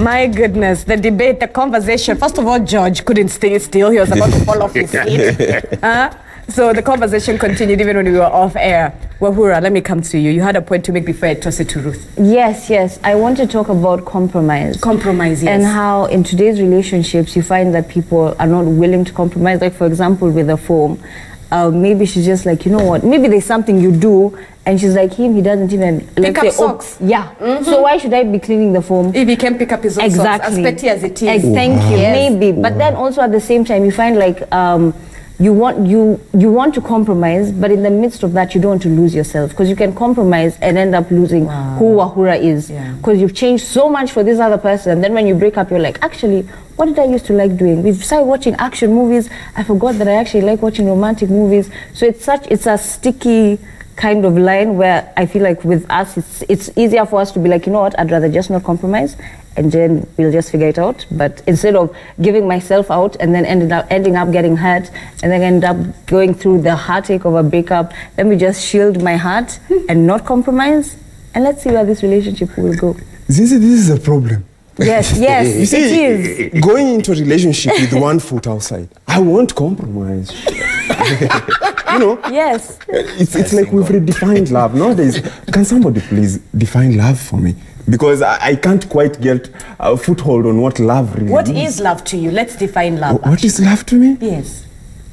My goodness, the debate, the conversation. First of all, George couldn't stay still. He was about to fall off his seat. So the conversation continued even when we were off air. Wahura, let me come to you. You had a point to make before I toss it to Ruth. Yes. I want to talk about compromise. Compromise, yes. And how in today's relationships, you find that people are not willing to compromise. Like, for example, with a foam. Maybe she's just like, you know what, maybe there's something you do, and she's like him, he doesn't even... Pick up socks. Yeah. So why should I be cleaning the foam? If he can pick up his own socks, as petty as it is. Thank you, maybe. But then also at the same time, you find like, you want to compromise, but in the midst of that, you don't want to lose yourself, because you can compromise and end up losing who Wahura is, because you've changed so much for this other person. Then when you break up, you're like, actually, what did I used to like doing? We've started watching action movies. I forgot that I actually like watching romantic movies. So it's a sticky kind of line where I feel like with us, it's easier for us to be like, you know what, I'd rather just not compromise, and then we'll just figure it out. But instead of giving myself out and then ending up getting hurt and then end up going through the heartache of a breakup, let me just shield my heart and not compromise, and let's see where this relationship will go. This is a problem. Yes, you see, it is. Going into a relationship with one foot outside, I won't compromise. You know? Yes. It's like we've redefined love. Nowadays, can somebody please define love for me? Because I can't quite get a foothold on what love really is. What is love to you? Let's define love. What is love to me? Yes.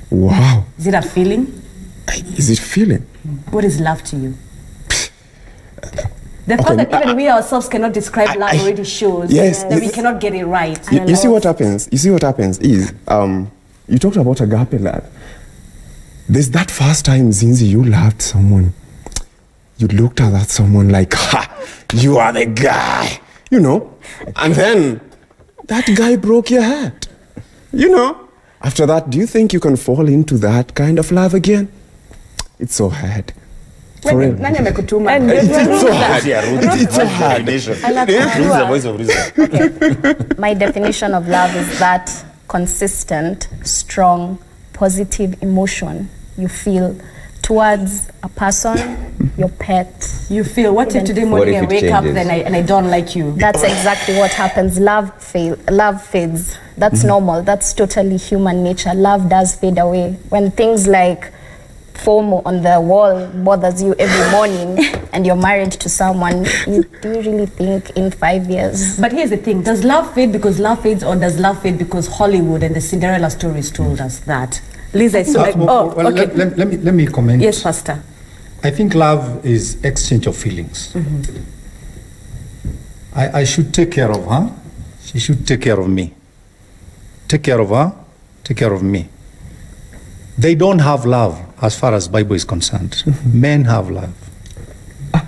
Wow. Is it a feeling? Is it feeling? What is love to you? The fact that even we ourselves cannot describe love already shows that we cannot get it right. You see what happens? You see what happens is, you talked about agape love. There's that first time, Zinzi, you loved someone. You looked at that someone like, ha, you are the guy, you know? And then that guy broke your heart, you know? After that, do you think you can fall into that kind of love again? It's so hard. For real. It's so hard. It's so hard. The voice of reason. Okay. My definition of love is that consistent, strong, positive emotion you feel towards a person, your pet. You feel, what if today morning I wake up and I don't like you? That's exactly what happens. Love fades. That's normal. That's totally human nature. Love does fade away. When things like FOMO on the wall bothers you every morning and you're married to someone, do you really think in 5 years? But here's the thing, does love fade because love fades, or does love fade because Hollywood and the Cinderella stories told us that? Lisa is so like, okay. Let me comment. Yes, Pastor. I think love is exchange of feelings. I should take care of her. She should take care of me. Take care of her, take care of me. They don't have love as far as Bible is concerned. Men have love.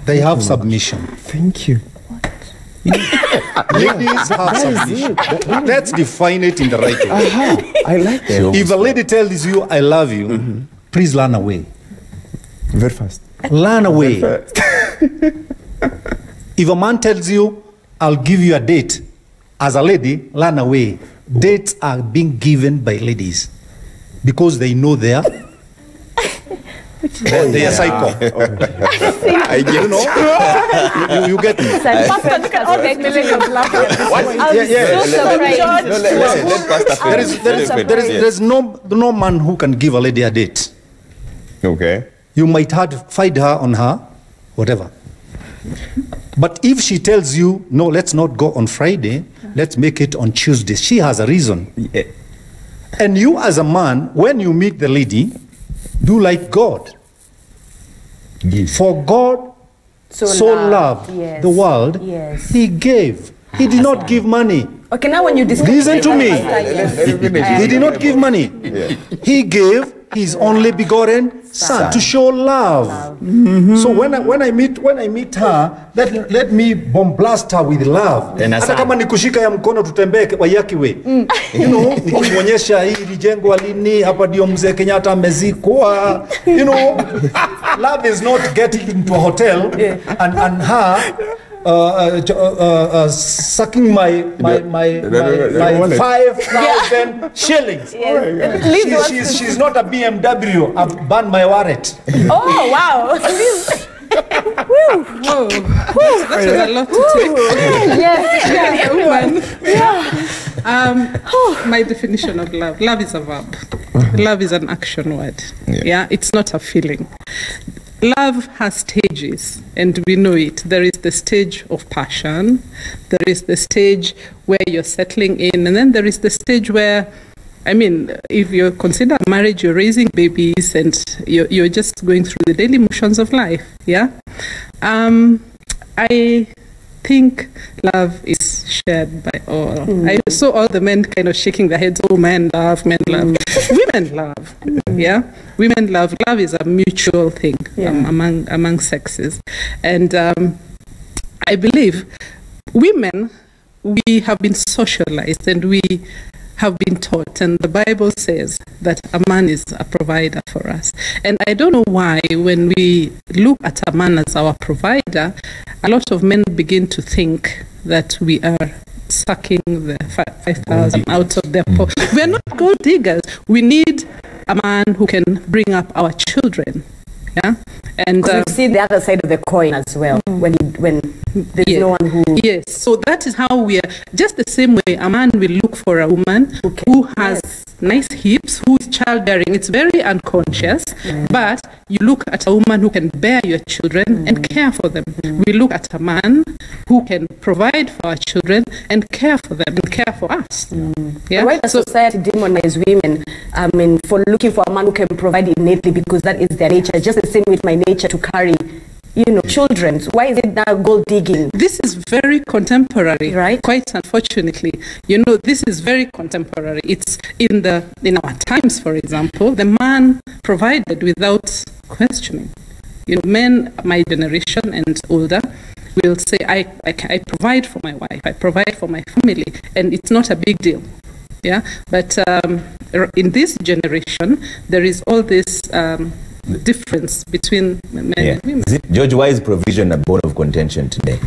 They have submission. Thank you. Ladies have submission. Let's define it in the right way. I like that. If a lady tells you, I love you, please run away. Very fast. Run away. If a man tells you, I'll give you a date, as a lady, run away. Dates are being given by ladies because they know they are psycho. I get, you know, you get me. Pastor, look at all these millennials laughing at this. There's no man who can give a lady a date. Okay. You might have to fight her on her, whatever. But if she tells you, no, let's not go on Friday, let's make it on Tuesday, she has a reason. Yeah. And you as a man, when you meet the lady, do like God. Yes. For God so loved the world, he gave. He did not give money. Okay, now when you discuss... Listen to me. He did not give money. He gave his only begotten son to show love. So when I meet her, let me bombast her with love. Hata kama nikushika ya mkono tutembee Waiyaki way. You know, nikimwonyesha hii lijengwa lini, hapa ndio mzee Kenyatta amezikwa. You know, love is not getting into a hotel and her sucking my 5,000 shillings. She's not a BMW. I've banned my wallet. Oh, wow. That was a lot to take. Yes. My definition of love. Love is a verb. Love is an action word. Yeah, it's not a feeling. Love has stages, and we know it. There is the stage of passion, there is the stage where you're settling in, and then there is the stage where, I mean, if you consider marriage, you're raising babies, and you're just going through the daily motions of life, yeah? I think love is shared by all. I saw all the men kind of shaking their heads, oh, men love, women love, yeah? Women love. Love is a mutual thing among sexes. And I believe women, we have been socialized and we have been taught, and the Bible says that a man is a provider for us. And I don't know why when we look at a man as our provider, a lot of men begin to think that we are sucking the 5,000 out of their pocket. We're not gold diggers. We need a man who can bring up our children. Yeah, and you see the other side of the coin as well. When there's no one who. Yes, so that is how we are. Just the same way, a man will look for a woman who has nice hips, who is childbearing. It's very unconscious, but you look at a woman who can bear your children and care for them. We look at a man who can provide for our children and care for them and care for us. Yeah. Why does society demonize women? I mean, for looking for a man who can provide innately, because that is their nature. Just the same with my nature to carry, children. So why is it now gold digging? This is very contemporary, right? Quite unfortunately, this is very contemporary. It's in our times, for example, the man provided without questioning. Men, my generation and older, will say, I provide for my wife, I provide for my family, and it's not a big deal. Yeah, but in this generation, there is all this difference between men and women. George, why is provision a bone of contention today?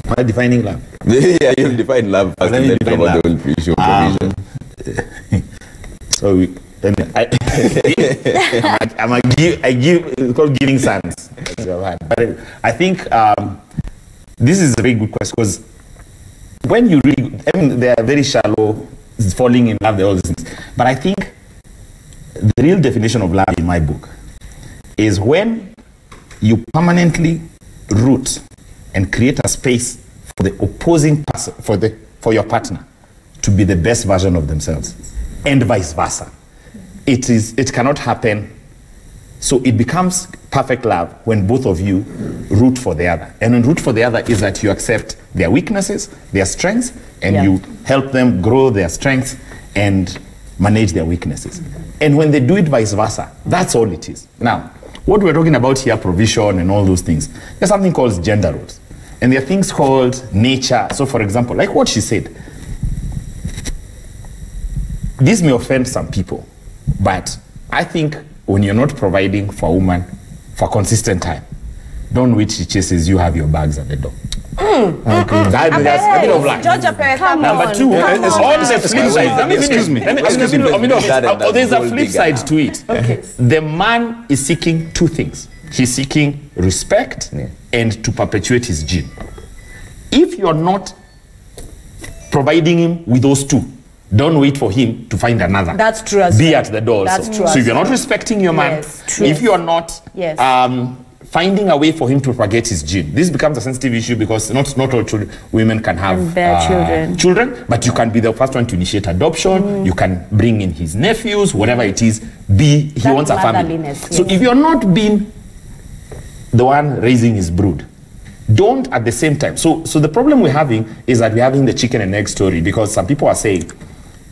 Am I defining love? Yeah, you'll define love first and then talk about the whole issue of provision. So I give, it's called giving sons. But I think this is a very good question, because when you read, they are very shallow, falling in love, all these things. But I think the real definition of love in my book is when you permanently root and create a space for the opposing person, for your partner to be the best version of themselves, and vice versa. It cannot happen. So it becomes perfect love when both of you root for the other. And when root for the other is that you accept their weaknesses, their strengths, and you help them grow their strengths and manage their weaknesses. And when they do it vice versa, that's all it is. Now, what we're talking about here, provision and all those things, there's something called gender roles. And there are things called nature. So for example, like what she said, this may offend some people, but I think when you're not providing for a woman for consistent time, don't wait she chases you, have your bags at the door. That's a bit of luck. Number two, on the flip side, let me finish. There's a flip side to it. Okay. The man is seeking two things. He's seeking respect and to perpetuate his gene. If you're not providing him with those two, don't wait for him to find another. That's true as Be at the door. That's true. So if you're not respecting your man, if you're not finding a way for him to propagate his gene, this becomes a sensitive issue, because not all women can have children, but you can be the first one to initiate adoption. You can bring in his nephews, whatever it is. He wants a family. So if you're not being the one raising his brood, don't at the same time. So the problem we're having is that we're having the chicken and egg story, because some people are saying,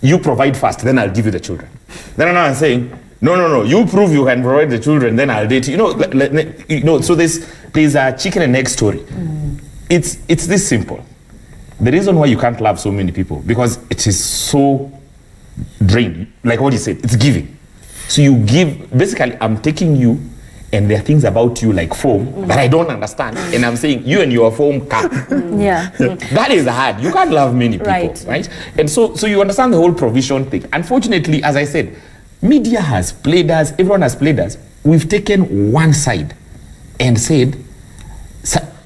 you provide first, then I'll give you the children. Then I'm saying, no, you prove you can provide the children, then I'll date you. So there's a chicken and egg story. It's this simple. The reason why you can't love so many people, because it is so drained. Like what you said, it's giving. So you give, basically I'm taking you, and there are things about you like foam that I don't understand, and I'm saying you and your foam can. That is hard. You can't love many people, right? And so you understand the whole provision thing. Unfortunately, as I said, media has played us, everyone has played us. We've taken one side and said,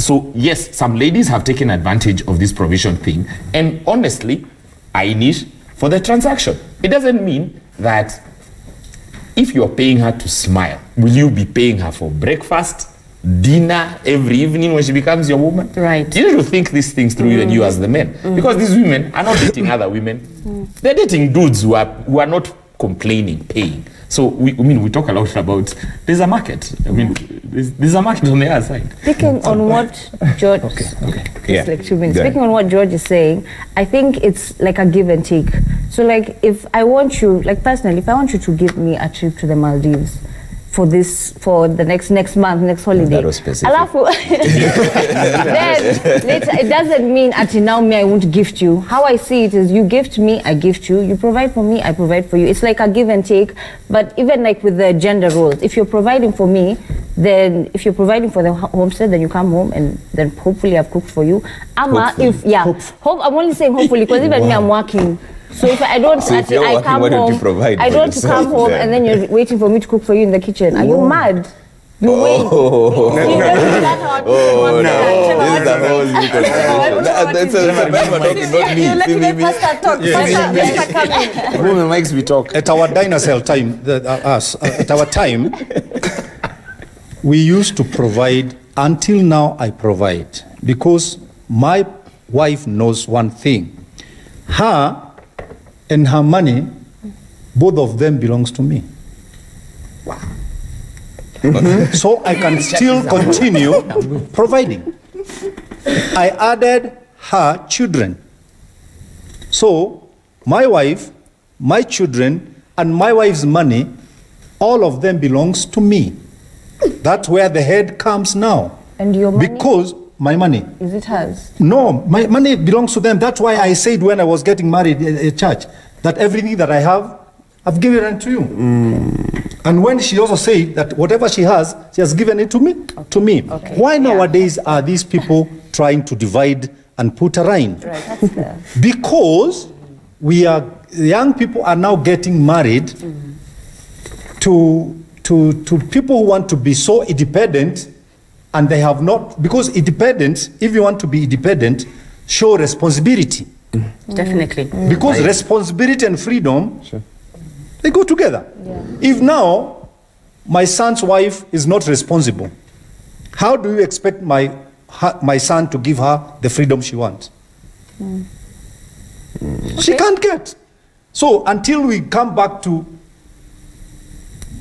So yes, some ladies have taken advantage of this provision thing, and honestly, I in it for the transaction. It doesn't mean that if you're paying her to smile, will you be paying her for breakfast, dinner every evening when she becomes your woman? Right. You need to think these things through, even you as the men, because these women are not dating other women. They're dating dudes who are not complaining, paying. So we talk a lot about there's a market. I mean, there's a market on the other side. Speaking on what George, like 2 minutes. Speaking on what George is saying, I think it's like a give and take. So like if I want you, like personally, if I want you to give me a trip to the Maldives for the next month, next holiday. That was specific. Then later, it doesn't mean until now me I won't gift you. How I see it is you gift me, I gift you. You provide for me, I provide for you. It's like a give and take. But even like with the gender roles, if you're providing for me, then if you're providing for the homestead, then you come home and then hopefully I've cooked for you. I'm only saying hopefully because even me I'm working. So if I don't, I come home. I don't come home and then you're waiting for me to cook for you in the kitchen. Are you mad? You wait. No. This is a whole new conversation. That's You're letting the pastor talk. Pastor, come in. Women likes we talk. At our dinosaur time, at our time, we used to provide. Until now, I provide because my wife knows one thing. Her and her money, both of them belongs to me. Wow. So I can still continue providing. I added her children. So my wife, my children, and my wife's money, all of them belongs to me. That's where the head comes now. And your money? Because my money. Is it hers? No, my money belongs to them. That's why I said when I was getting married at church, that everything that I have, I've given it to you. And when she also said that whatever she has given it to me. Okay. Why nowadays are these people trying to divide and put a line? Right, that's fair. Because young people are now getting married to people who want to be so independent, and they have not, because independence, if you want to be independent, show responsibility. Definitely. Because responsibility and freedom, they go together. Yeah. If now my son's wife is not responsible, how do you expect my son to give her the freedom she wants? She can't get. So until we come back to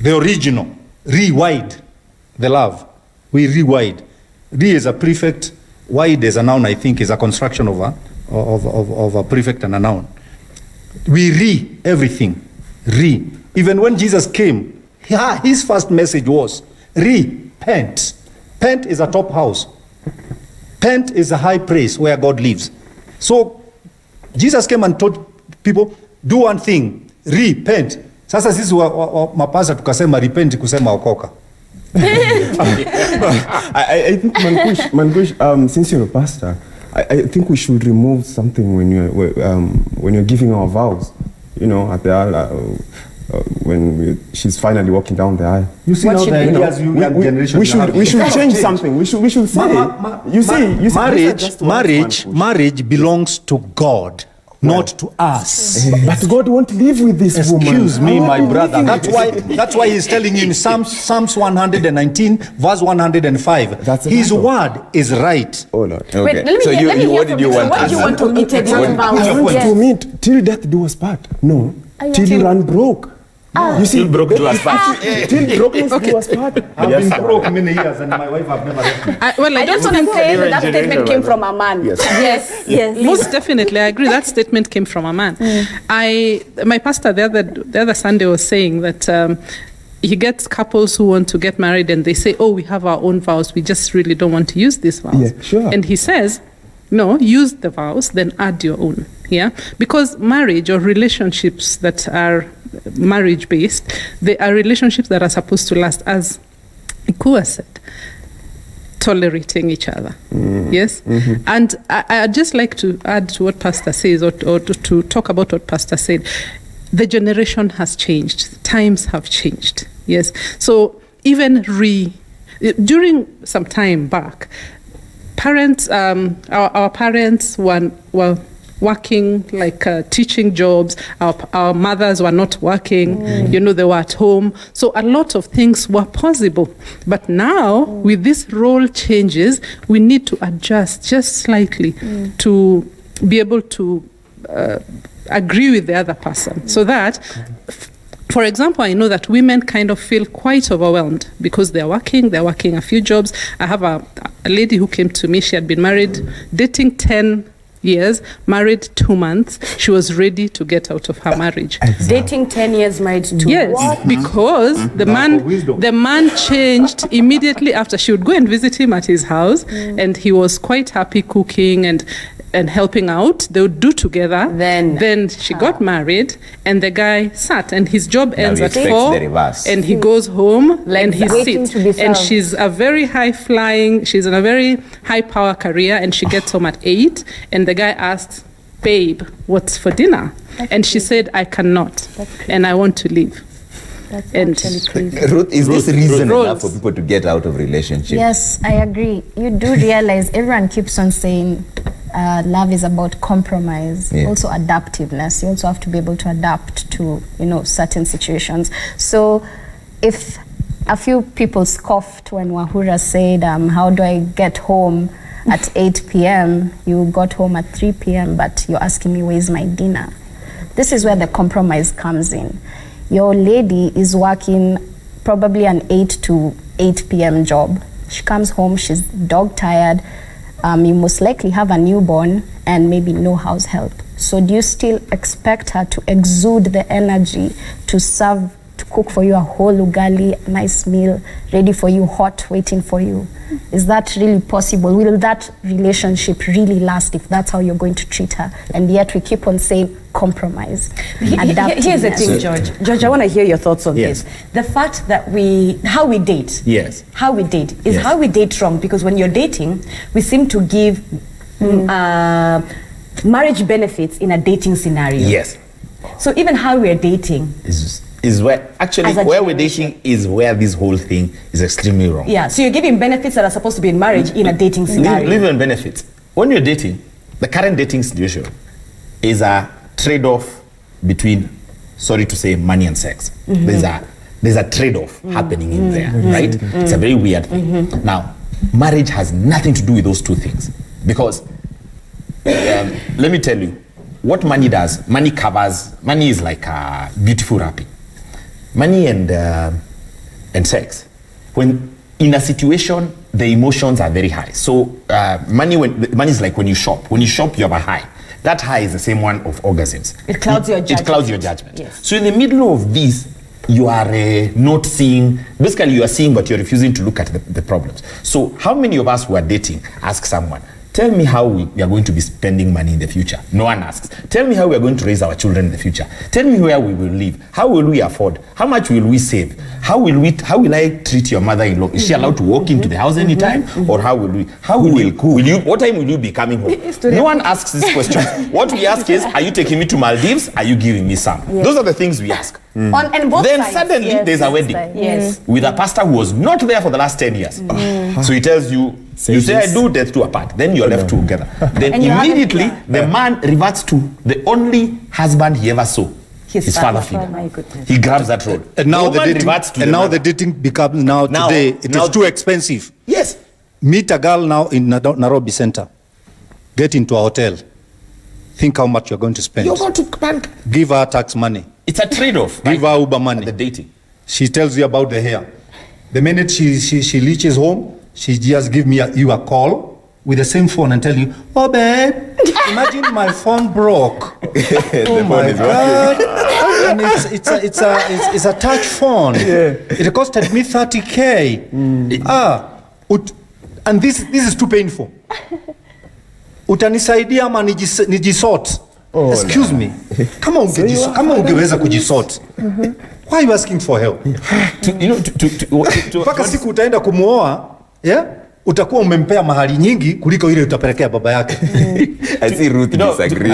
the original, rewind the love. We rewide. Re is a prefix, wide is a noun, I think, is a construction of a prefix and a noun. We everything. Even when Jesus came, his first message was, repent. Pent is a top house. Pent is a high place where God lives. So Jesus came and told people, do one thing, repent. Sasa sisi mapasa tukasema repent kusema okoka. I think Mankush, since you're a pastor, I think we should remove something when you're giving our vows. You know, at the aisle, when she's finally walking down the aisle. You see, now the young generation. We should change something. We should say. Marriage belongs to God. Not to us. But God won't live with this woman. Excuse me, my brother. That's why he's telling you in Psalms 119, verse 105. His word is right. Oh Lord. Okay. Wait, What did you want? What do you want to eat it? To meet till death do us part. No. Till you run broke. You see, broke to us part. Till brokenness do us part. I've been broke many years and my wife have never left me. I just want to say that statement came from a man. Yes. Most definitely, I agree. That statement came from a man. My pastor the other Sunday was saying that he gets couples who want to get married and they say, oh, we have our own vows. We just really don't want to use these vows. Yeah, sure. And he says, no, use the vows, then add your own. Yeah, because marriage or relationships that are marriage-based, they are relationships that are supposed to last, as Ikua said, tolerating each other. Yes? And I'd just like to add to what Pastor says, or to talk about what Pastor said. The generation has changed. Times have changed. Yes? So even during some time back, parents, our parents were working, like teaching jobs. Our mothers were not working, you know, they were at home. So a lot of things were possible. But now, with these role changes, we need to adjust just slightly to be able to agree with the other person. So that, for example, I know that women kind of feel quite overwhelmed because they're working a few jobs. I have a lady who came to me, she had been married, dating 10 years, married 2 months. She was ready to get out of her marriage. Dating 10 years, married 2 Yes, because the man changed immediately after. She would go and visit him at his house, and he was quite happy cooking and helping out. They would do together. Then she got married, and the guy sat, and his job ends at 4, and he goes home and he sits. And she's a very she's in a very high power career, and she gets home at 8, and the guy asks, "Babe, what's for dinner?" And she said, "I cannot, and I want to leave." Ruth, is this reason enough for people to get out of relationships? Yes, I agree. You do realize everyone keeps on saying love is about compromise, also adaptiveness. You also have to be able to adapt to, you know, certain situations. So if a few people scoffed when Wahura said, how do I get home at 8 p.m. You got home at 3 p.m. but you're asking me where's my dinner. This is where the compromise comes in. Your lady is working probably an 8 to 8 p.m. job. She comes home, she's dog tired. You most likely have a newborn and maybe no house help. So do you still expect her to exude the energy to serve, to cook for you a whole ugali, a nice meal, ready for you, hot, waiting for you? Is that really possible? Will that relationship really last if that's how you're going to treat her? And yet we keep on saying compromise. Here's the thing, George. George, I want to hear your thoughts on this. The fact that how we date. Yes. How we date. Is how we date wrong? Because when you're dating, we seem to give marriage benefits in a dating scenario. Yes. So even how we're dating is where actually where we're dating is where this whole thing is extremely wrong. Yeah, so you're giving benefits that are supposed to be in marriage in a dating scenario. Living benefits. When you're dating, the current dating situation is a trade-off between, sorry to say, money and sex. There's a trade-off happening in there, right? It's a very weird thing. Now, marriage has nothing to do with those two things, because let me tell you what money does. Money is like a beautiful wrapping. Money and sex, when in a situation the emotions are very high. So money is like when you shop. When you shop, you have a high. That high is the same one of orgasms. It clouds your judgment. It clouds your judgment. Yes. So in the middle of this, you are not seeing. Basically, you are seeing, but you're refusing to look at the problems. So how many of us who are dating ask someone, tell me how we are going to be spending money in the future? No one asks. Tell me how we are going to raise our children in the future. Tell me where we will live. How will we afford? How much will we save? How will I treat your mother-in-law? Is she allowed to walk into the house anytime? Or how will we? What time will you be coming home? No one asks this question. What we ask is, are you taking me to Maldives? Are you giving me some? Yes. Those are the things we ask. And both then sides. Suddenly there's a wedding with a pastor who was not there for the last 10 years. So he tells you, you say I do, death to apart. Then you're left together. Then immediately the man reverts to the only husband he ever saw. His father figure. My goodness. He grabs that road. And now the dating becomes today it is too expensive. Yes. Meet a girl now in Nairobi Center. Get into a hotel. Think how much you're going to spend. You're going to bank. Give her tax money. It's a trade-off. Give her Uber money. The dating. She tells you about the hair. The minute she reaches home, she just give you a call with the same phone and tell you, oh babe, imagine my phone broke. Oh my God. And it's a touch phone. It costed me 30K. And this is too painful. Utanisaidia ama nijisort. Excuse me. Kama ungeweza kujisort. Why are you asking for help? Mpaka siku utaenda kumuoa, utakuwa umempea mahali nyingi kuliko ile utapelekea baba yake. I see Ruth disagree.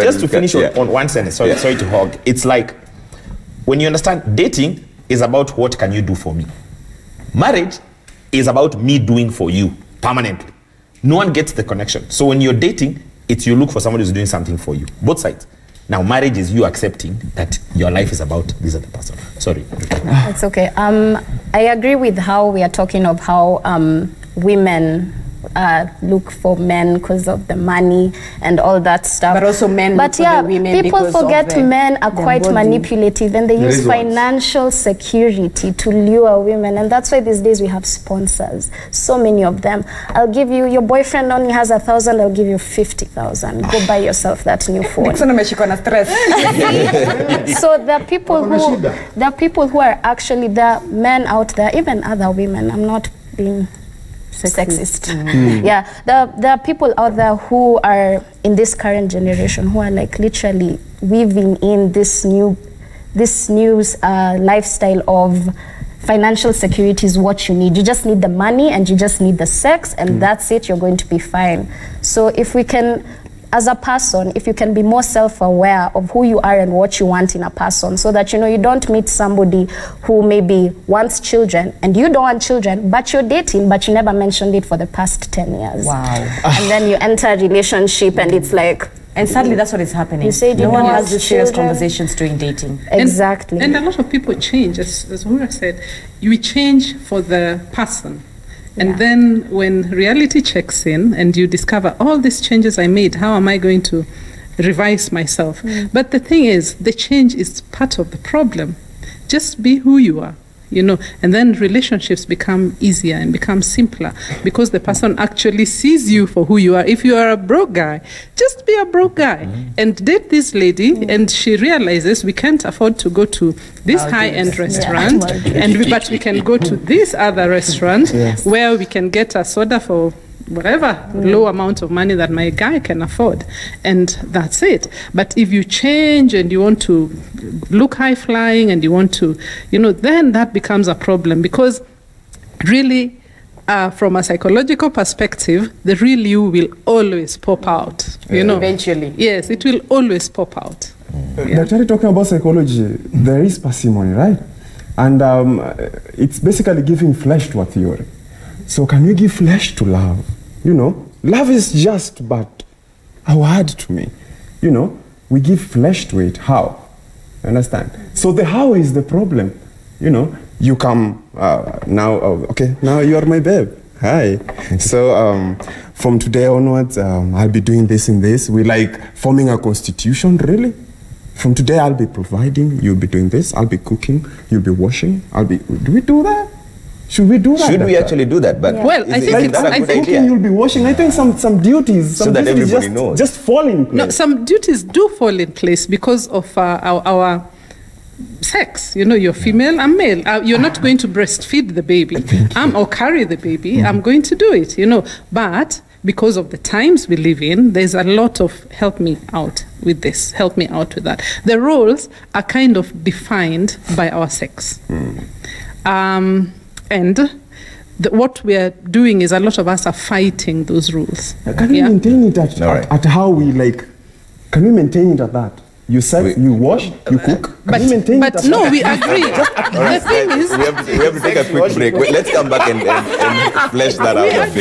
Just to finish on one sentence, sorry to hog. It's like, when you understand, dating is about what can you do for me. Marriage is about me doing for you permanently. No one gets the connection. So when you're dating, it's you look for somebody who's doing something for you. Both sides. Now, marriage is you accepting that your life is about this other person. Sorry. It's okay. I agree with how we are talking of how women look for men because of the money and all that stuff. But also men look for the women people forget men are quite body. Manipulative, and they use financial security to lure women, and that's why these days we have sponsors, so many of them. I'll give you, your boyfriend only has 1,000, I'll give you 50,000. Go buy yourself that new phone. So there are people who are actually, there are men out there, even other women. I'm not being sexist. Yeah, there are people out there who are in this current generation who are like literally weaving in this new lifestyle of financial security is what you need. You just need the money and you just need the sex, and that's it. You're going to be fine. So if we can, as a person, if you can be more self-aware of who you are and what you want in a person, so that, you know, you don't meet somebody who maybe wants children and you don't want children, but you're dating, but you never mentioned it for the past 10 years. Wow. And then you enter a relationship and it's like... And sadly, that's what is happening. You say no one has these serious conversations during dating. Exactly. And a lot of people change, as Wahura said, you change for the person. And then when reality checks in and you discover all these changes I made, how am I going to revise myself? But the thing is, the change is part of the problem. Just be who you are, you know, and then relationships become easier and become simpler because the person actually sees you for who you are. If you are a broke guy, just be a broke guy and date this lady, and she realizes we can't afford to go to this high-end restaurant, but we can go to this other restaurant where we can get a soda for whatever low amount of money that my guy can afford, and that's it. But if you change and you want to look high-flying and you want to, you know, then that becomes a problem, because really from a psychological perspective, the real you will always pop out, you know. Eventually. Yes, it will always pop out. Actually, talking about psychology, there is parsimony, right? And it's basically giving flesh to a theory. So can you give flesh to love? You know, love is just but a word to me. You know, we give flesh to it. How? You understand? So the how is the problem. You know, you come now, okay, now you are my babe. Hi. So from today onwards, I'll be doing this and this. We like forming a constitution, really. From today, I'll be providing, you'll be doing this, I'll be cooking, you'll be washing, do we do that? Should we do that? Should we actually do that? But well, I think that's a good idea. You'll be washing. I think some duties, so that everybody knows, just fall in place. No, some duties do fall in place because of our sex. You know, you're female, I'm male. You're not going to breastfeed the baby or carry the baby. I'm going to do it, you know. But because of the times we live in, there's a lot of help me out with this, help me out with that. The roles are kind of defined by our sex. And what we are doing is a lot of us are fighting those rules. Can we maintain it at how we like? Can we maintain it at that? You said you wash, you cook. Can we maintain it at no, we agree. The thing is, we have to take a quick break. Let's come back and flesh that out.